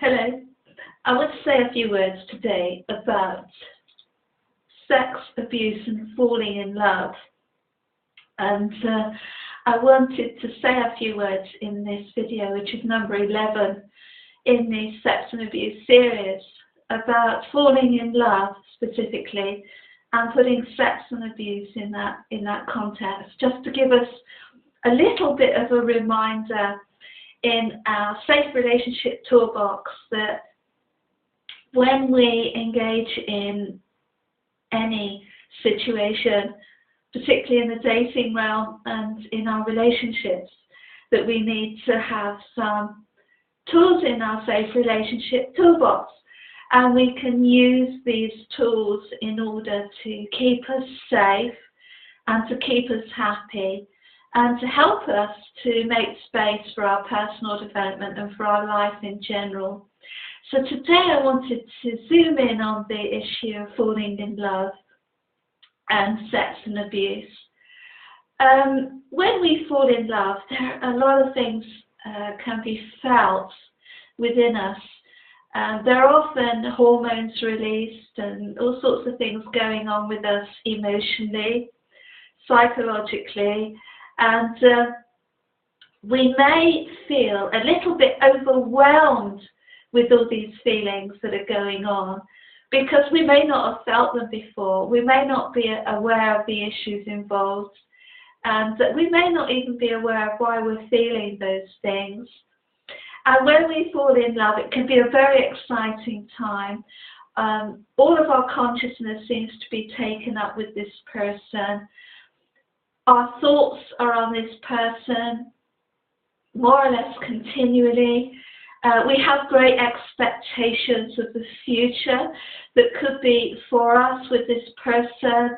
Hello. I want to say a few words today about sex abuse and falling in love. And I wanted to say a few words in this video, which is number 11 in the sex and abuse series, about falling in love specifically and putting sex and abuse in that context, just to give us a little bit of a reminder in our safe relationship toolbox that when we engage in any situation, particularly in the dating realm and in our relationships, that we need to have some tools in our safe relationship toolbox. And we can use these tools in order to keep us safe and to keep us happy and to help us to make space for our personal development and for our life in general. So today I wanted to zoom in on the issue of falling in love and sex and abuse. When we fall in love, there are a lot of things can be felt within us. There are often hormones released and all sorts of things going on with us emotionally, psychologically, and we may feel a little bit overwhelmed with all these feelings that are going on because we may not have felt them before. We may not be aware of the issues involved, and we may not even be aware of why we're feeling those things. And when we fall in love, it can be a very exciting time. All of our consciousness seems to be taken up with this person. Our thoughts are on this person more or less continually. We have great expectations of the future that could be for us with this person.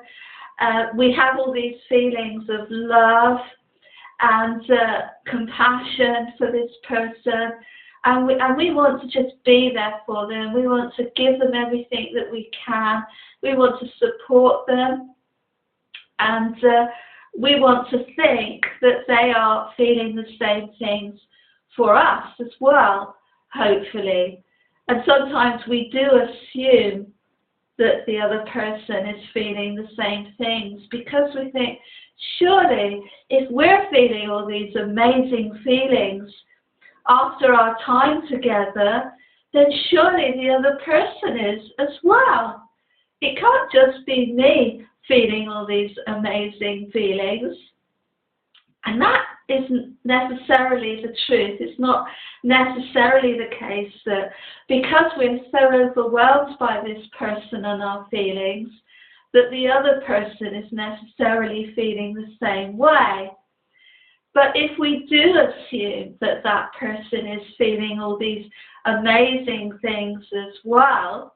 We have all these feelings of love and compassion for this person, and we want to just be there for them. We want to give them everything that we can. We want to support them, and we want to think that they are feeling the same things for us as well, hopefully. And sometimes we do assume that the other person is feeling the same things because we think, surely if we're feeling all these amazing feelings after our time together, then surely the other person is as well. It can't just be me feeling all these amazing feelings. And that isn't necessarily the truth. It's not necessarily the case that because we're so overwhelmed by this person and our feelings, that the other person is necessarily feeling the same way. But if we do assume that that person is feeling all these amazing things as well,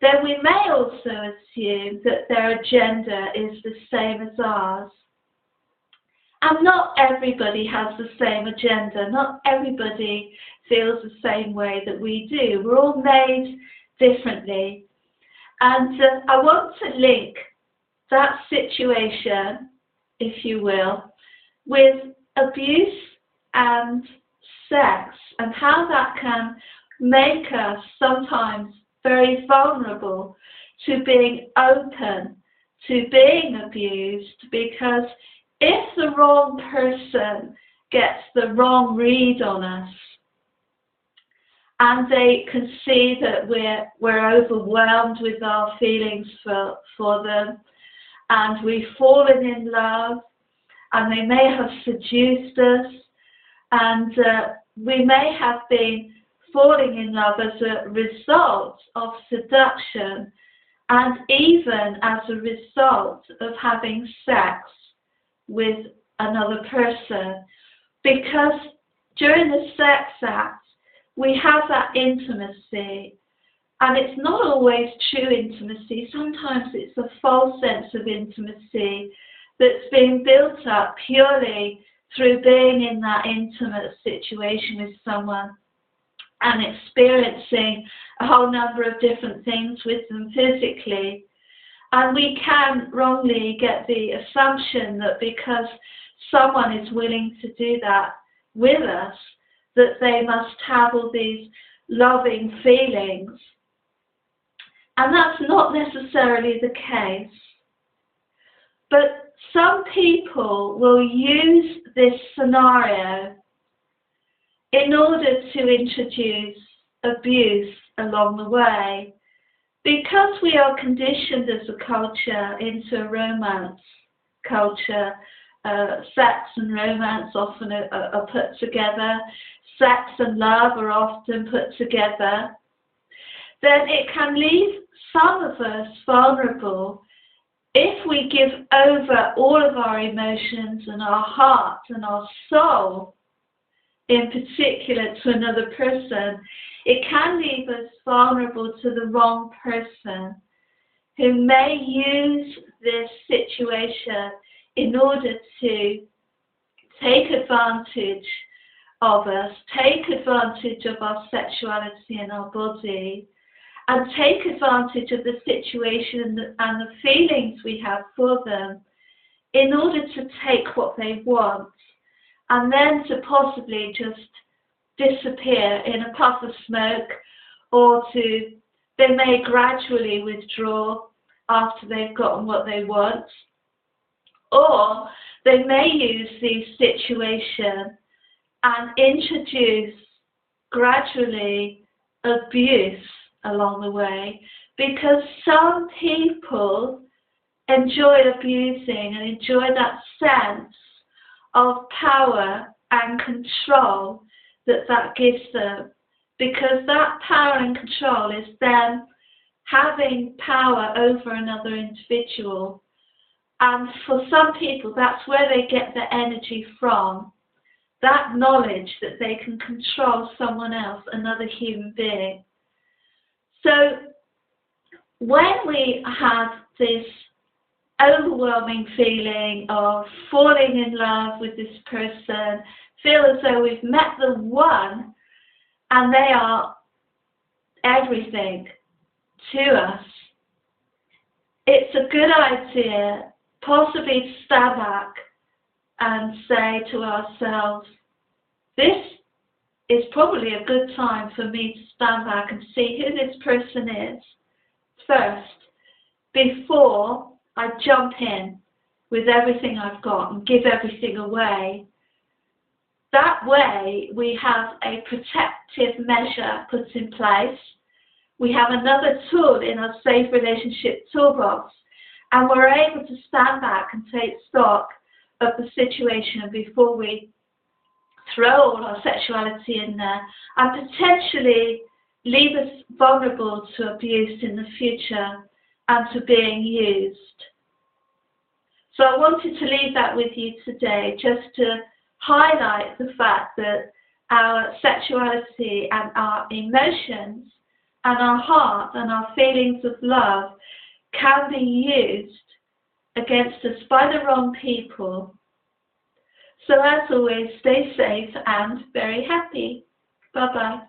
then we may also assume that their agenda is the same as ours. And not everybody has the same agenda. Not everybody feels the same way that we do. We're all made differently. And I want to link that situation, if you will, with abuse and sex and how that can make us sometimes very vulnerable to being open to being abused, because if the wrong person gets the wrong read on us and they can see that we're overwhelmed with our feelings for them and we've fallen in love and they may have seduced us and we may have been falling in love as a result of seduction and even as a result of having sex with another person, because during the sex act we have that intimacy, and it's not always true intimacy. Sometimes it's a false sense of intimacy that's being built up purely through being in that intimate situation with someone and experiencing a whole number of different things with them physically. And we can wrongly get the assumption that because someone is willing to do that with us, that they must have all these loving feelings. And that's not necessarily the case. But some people will use this scenario in order to introduce abuse along the way. Because we are conditioned as a culture into a romance culture, sex and romance often are put together, sex and love are often put together, then it can leave some of us vulnerable if we give over all of our emotions and our heart and our soul, in particular, to another person. It can leave us vulnerable to the wrong person who may use this situation in order to take advantage of us, take advantage of our sexuality and our body, and take advantage of the situation and the feelings we have for them in order to take what they want and then to possibly just disappear in a puff of smoke, or they may gradually withdraw after they've gotten what they want, or they may use these situations and introduce gradually abuse along the way, because some people enjoy abusing and enjoy that sense of power and control that gives them, because that power and control is them having power over another individual. And for some people, that's where they get their energy from, that knowledge that they can control someone else, another human being. So when we have this overwhelming feeling of falling in love with this person, feel as though we've met the one and they are everything to us, it's a good idea possibly to stand back and say to ourselves, this is probably a good time for me to stand back and see who this person is first, before I jump in with everything I've got and give everything away. That way we have a protective measure put in place. We have another tool in our safe relationship toolbox, and we're able to stand back and take stock of the situation before we throw all our sexuality in there and potentially leave us vulnerable to abuse in the future and to being used. So I wanted to leave that with you today, just to highlight the fact that our sexuality and our emotions and our heart and our feelings of love can be used against us by the wrong people. So as always, stay safe and very happy. Bye-bye.